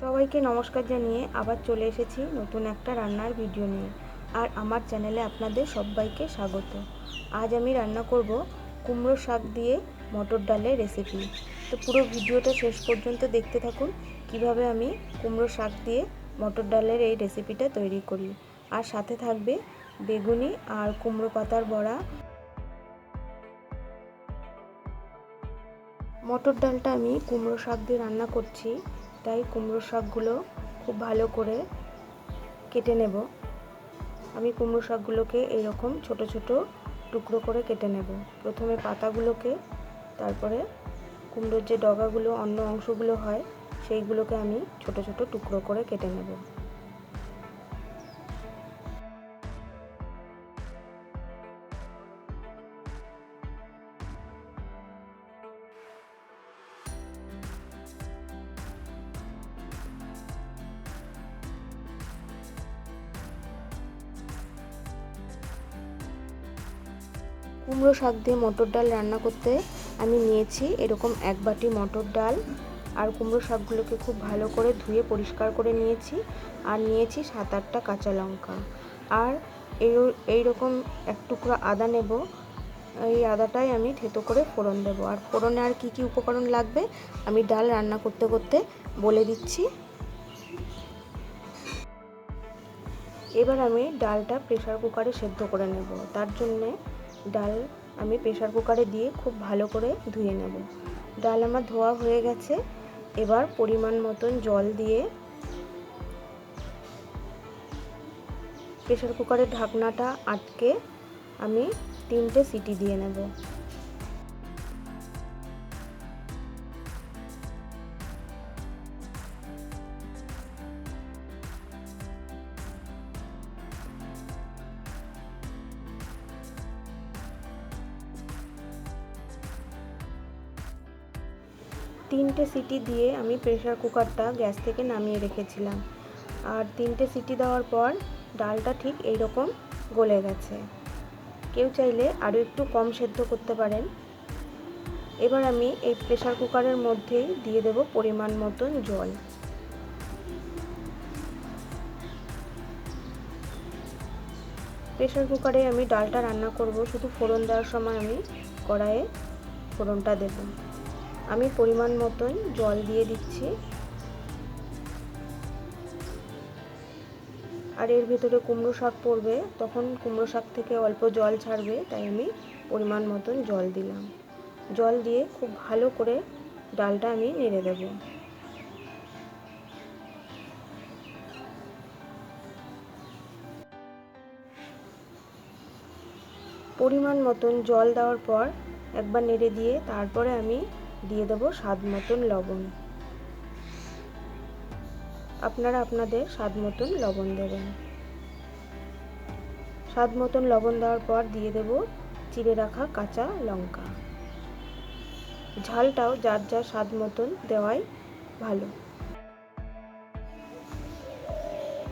সবাইকে নমস্কার জানিয়ে আবার চলে এসেছি নতুন একটা রান্নার ভিডিও নিয়ে। আর আমার চ্যানেলে আপনাদের সবাইকে স্বাগত। আজ আমি রান্না করব কুমড়ো শাক দিয়ে মটর ডালের রেসিপি। তো পুরো ভিডিওটা শেষ পর্যন্ত দেখতে থাকুন কিভাবে আমি কুমড়ো শাক দিয়ে মটর ডালের এই রেসিপিটা তৈরি করি। আর সাথে থাকবে বেগুনি আর কুমড়ো পাতার বড়া। মটর ডালটা আমি কুমড়ো শাক দিয়ে রান্না করছি, তাই কুমড়ো শাকগুলো খুব ভালো করে কেটে নেব। আমি কুমড়ো শাকগুলোকে এরকম ছোট ছোট টুকরো করে কেটে নেব। প্রথমে পাতাগুলোকে, তারপরে কুমড়োর যে ডগাগুলো অন্য অংশগুলো হয় সেইগুলোকে আমি ছোট ছোট টুকরো করে কেটে নেব। কুমড়ো শাক দিয়ে মটর ডাল রান্না করতে আমি নিয়েছি এরকম 1 বাটি মটর ডাল। আর কুমড়ো শাকগুলোকে খুব ভালো করে ধুয়ে পরিষ্কার করে নিয়েছি। আর নিয়েছি 7-8টা কাঁচা লঙ্কা। আর এইরকম এক টুকরো আদা নেব। এই আদাটাই আমি থেতো করে ফোড়ন দেবো। আর ফোড়নে আর কি উপকরণ লাগবে আমি ডাল রান্না করতে করতে বলে দিচ্ছি। এবার আমি ডালটা প্রেসার কুকারে সেদ্ধ করে নেব। তার জন্যে ডাল আমি প্রেসার কুকারে দিয়ে খুব ভালো করে ধুয়ে নেব। ডাল আমার ধোয়া হয়ে গেছে। এবার পরিমাণ মতন জল দিয়ে প্রেসার কুকারের ঢাকনাটা আটকে আমি 3টে সিটি দিয়ে নেব। তিনটে সিটি দিয়ে আমি প্রেসার কুকারটা গ্যাস থেকে নামিয়ে রেখেছিলাম। আর 3টে সিটি দেওয়ার পর ডালটা ঠিক এইরকম গলে গেছে। কেউ চাইলে আরও একটু কম সেদ্ধ করতে পারেন। এবার আমি এই প্রেসার কুকারের মধ্যেই দিয়ে দেব পরিমাণ মতন জল। প্রেসার কুকারে আমি ডালটা রান্না করব, শুধু ফোড়ন দেওয়ার সময় আমি কড়াইয়ে ফোড়নটা দেব। আমি পরিমাণ মতন জল দিয়ে দিচ্ছি। আর এর ভেতরে কুমড়ো শাক পড়বে, তখন কুমড়ো শাক থেকে অল্প জল ছাড়বে, তাই আমি পরিমাণ মতন জল দিলাম। জল দিয়ে খুব ভালো করে ডালটা আমি নেড়ে দেব। পরিমাণ মতন জল দেওয়ার পর একবার নেড়ে দিয়ে তারপরে আমি দিয়ে দেব স্বাদ মতন লবণ। আপনারা আপনাদের স্বাদ মতন লবণ দেবেন। স্বাদ মতন লবণ দেওয়ার পর দিয়ে দেব চিড়ে রাখা কাঁচা লঙ্কা। ঝালটাও যার যার স্বাদ মতন দেওয়াই ভালো।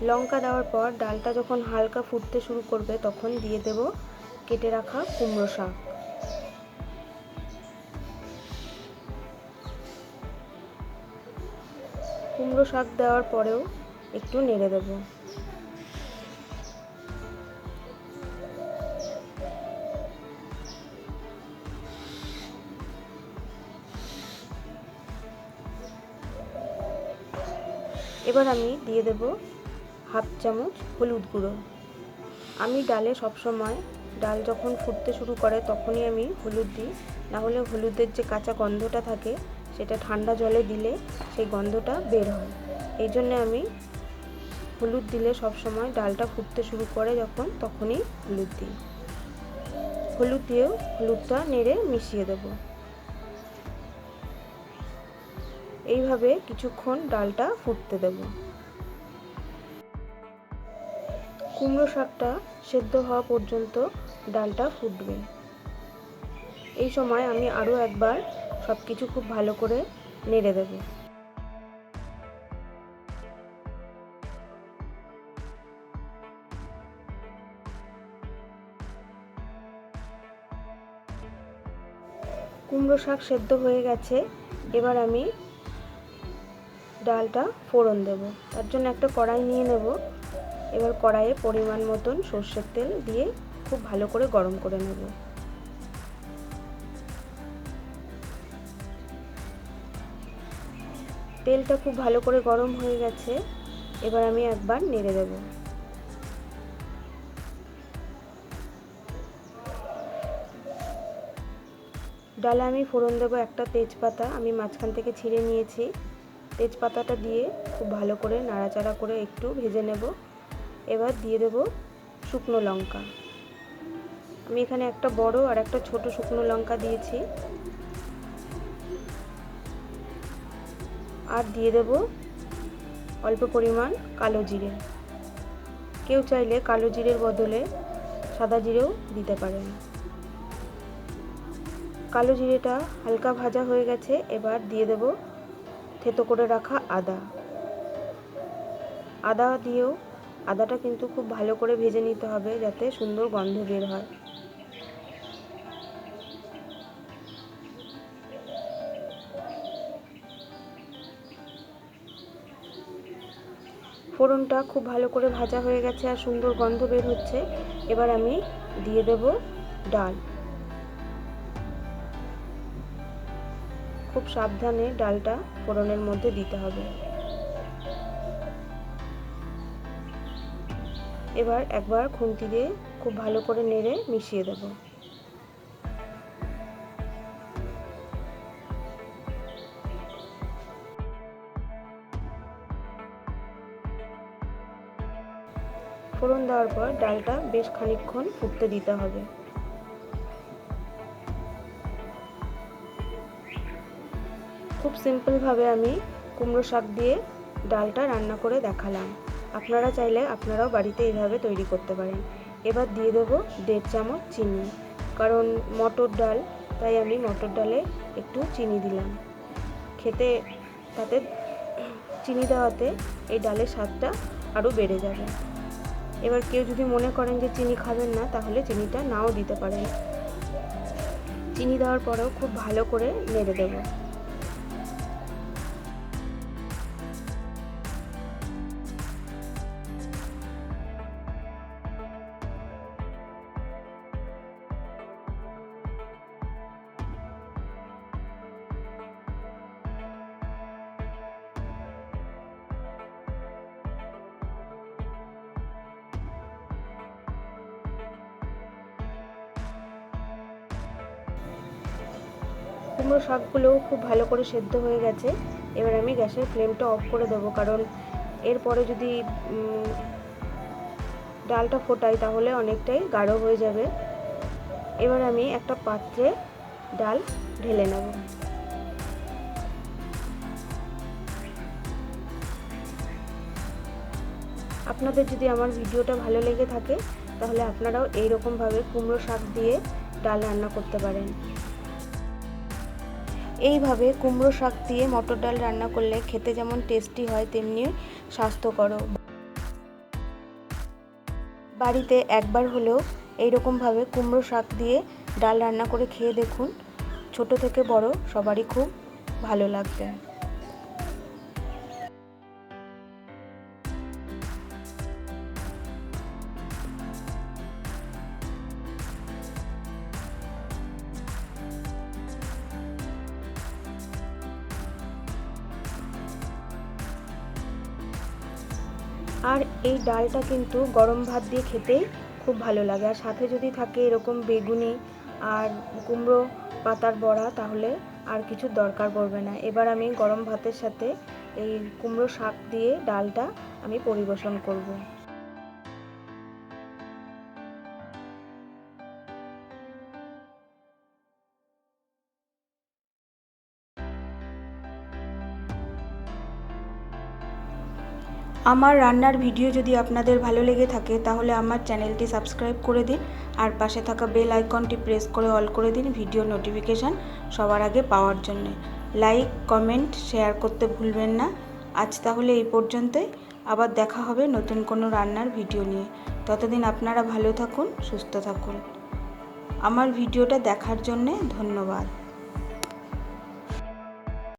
লঙ্কা দেওয়ার পর ডালটা যখন হালকা ফুটতে শুরু করবে তখন দিয়ে দেব কেটে রাখা কুমড়ো শাক। কুমড়ো শাক দেওয়ার পরেও একটু নেড়ে দেব। এবার আমি দিয়ে দেব হাফ চামচ হলুদ গুঁড়ো। আমি ডালে সবসময় ডাল যখন ফুটতে শুরু করে তখনই আমি হলুদ দিই, নাহলে হলুদের যে কাঁচা গন্ধটা থাকে সেটা ঠান্ডা জলে দিলে সেই গন্ধটা বের হয়। এই জন্যে আমি হলুদ দিলে সবসময় ডালটা ফুটতে শুরু করে যখন তখনই হলুদ দিই। হলুদ দিয়েও হলুদটা নেড়ে মিশিয়ে দেব। এইভাবে কিছুক্ষণ ডালটা ফুটতে দেব। কুমড়ো শাকটা সেদ্ধ হওয়া পর্যন্ত ডালটা ফুটবে। এই সময় আমি আরও একবার সব কিছু খুব ভালো করে নেড়ে দেব। কুমড়ো শাক সেদ্ধ হয়ে গেছে। এবার আমি ডালটা ফোড়ন দেব। তার জন্য একটা কড়াই নিয়ে নেব। এবার কড়াইয়ে পরিমাণ মতন সর্ষের তেল দিয়ে খুব ভালো করে গরম করে নেব। তেলটা খুব ভালো করে গরম হয়ে গেছে। এবার আমি একবার নেড়ে দেব। ডালে আমি ফোড়ন দেবো একটা তেজপাতা, আমি মাঝখান থেকে ছিঁড়ে নিয়েছি। তেজপাতাটা দিয়ে খুব ভালো করে নাড়াচাড়া করে একটু ভেজে নেব। এবার দিয়ে দেব শুকনো লঙ্কা। আমি এখানে একটা বড় আর একটা ছোট শুকনো লঙ্কা দিয়েছি। আর দিয়ে দেব অল্প পরিমাণ কালো জিরে। কেউ চাইলে কালো জিরের বদলে সাদা জিরেও দিতে পারেন। কালো জিরেটা হালকা ভাজা হয়ে গেছে। এবার দিয়ে দেব থেতো করে রাখা আদা দিয়েও আদাটা কিন্তু খুব ভালো করে ভেজে নিতে হবে যাতে সুন্দর গন্ধ বের হয়। ফোড়নটা খুব ভালো করে ভাজা হয়ে গেছে আর সুন্দর গন্ধ বের হচ্ছে। এবার আমি দিয়ে দেব ডাল। খুব সাবধানে ডালটা ফোড়নের মধ্যে দিতে হবে। এবার একবার খুন্তি দিয়ে খুব ভালো করে নেড়ে মিশিয়ে দেব। ফোড়ন দেওয়ার পর ডালটা বেশ খানিকক্ষণ ফুটতে দিতে হবে। খুব সিম্পলভাবে আমি কুমড়ো শাক দিয়ে ডালটা রান্না করে দেখালাম। আপনারা চাইলে আপনারাও বাড়িতে এইভাবে তৈরি করতে পারেন। এবার দিয়ে দেবো 1.5 চামচ চিনি, কারণ মটর ডাল, তাই আমি মটর ডালে একটু চিনি দিলাম। খেতে তাতে চিনি দেওয়াতে এই ডালের স্বাদটা আরও বেড়ে যাবে। এবার কেউ যদি মনে করেন যে চিনি খাবেন না, তাহলে চিনিটা নাও দিতে পারেন। চিনি দেওয়ার পরেও খুব ভালো করে নেড়ে দেব। কুমড়ো শাকগুলোও খুব ভালো করে সেদ্ধ হয়ে গেছে। এবার আমি গ্যাসের ফ্লেমটা অফ করে দেবো, কারণ এরপরে যদি ডালটা ফোটাই তাহলে অনেকটাই গাঢ় হয়ে যাবে। এবার আমি একটা পাত্রে ডাল ঢেলে নেব। আপনাদের যদি আমার ভিডিওটা ভালো লেগে থাকে তাহলে আপনারাও এইরকমভাবে কুমড়ো শাক দিয়ে ডাল রান্না করতে পারেন। এইভাবে কুমড়ো শাক দিয়ে মটর ডাল রান্না করলে খেতে যেমন টেস্টি হয় তেমনি স্বাস্থ্যকরও। বাড়িতে একবার হলেও এইরকমভাবে কুমড়ো শাক দিয়ে ডাল রান্না করে খেয়ে দেখুন। ছোট থেকে বড় সবারই খুব ভালো লাগবে। আর এই ডালটা কিন্তু গরম ভাত দিয়ে খেতেই খুব ভালো লাগে। আর সাথে যদি থাকে এরকম বেগুনি আর কুমড়ো পাতার বড়া, তাহলে আর কিছু দরকার পড়বে না। এবার আমি গরম ভাতের সাথে এই কুমড়ো শাক দিয়ে ডালটা আমি পরিবেশন করব। আমার রান্নার ভিডিও যদি আপনাদের ভালো লেগে থাকে তাহলে আমার চ্যানেলটি সাবস্ক্রাইব করে দিন আর পাশে থাকা বেল আইকনটি প্রেস করে অল করে দিন ভিডিও নোটিফিকেশান সবার আগে পাওয়ার জন্য। লাইক, কমেন্ট, শেয়ার করতে ভুলবেন না। আজ তাহলে এই পর্যন্তই। আবার দেখা হবে নতুন কোনো রান্নার ভিডিও নিয়ে। ততদিন আপনারা ভালো থাকুন, সুস্থ থাকুন। আমার ভিডিওটা দেখার জন্যে ধন্যবাদ।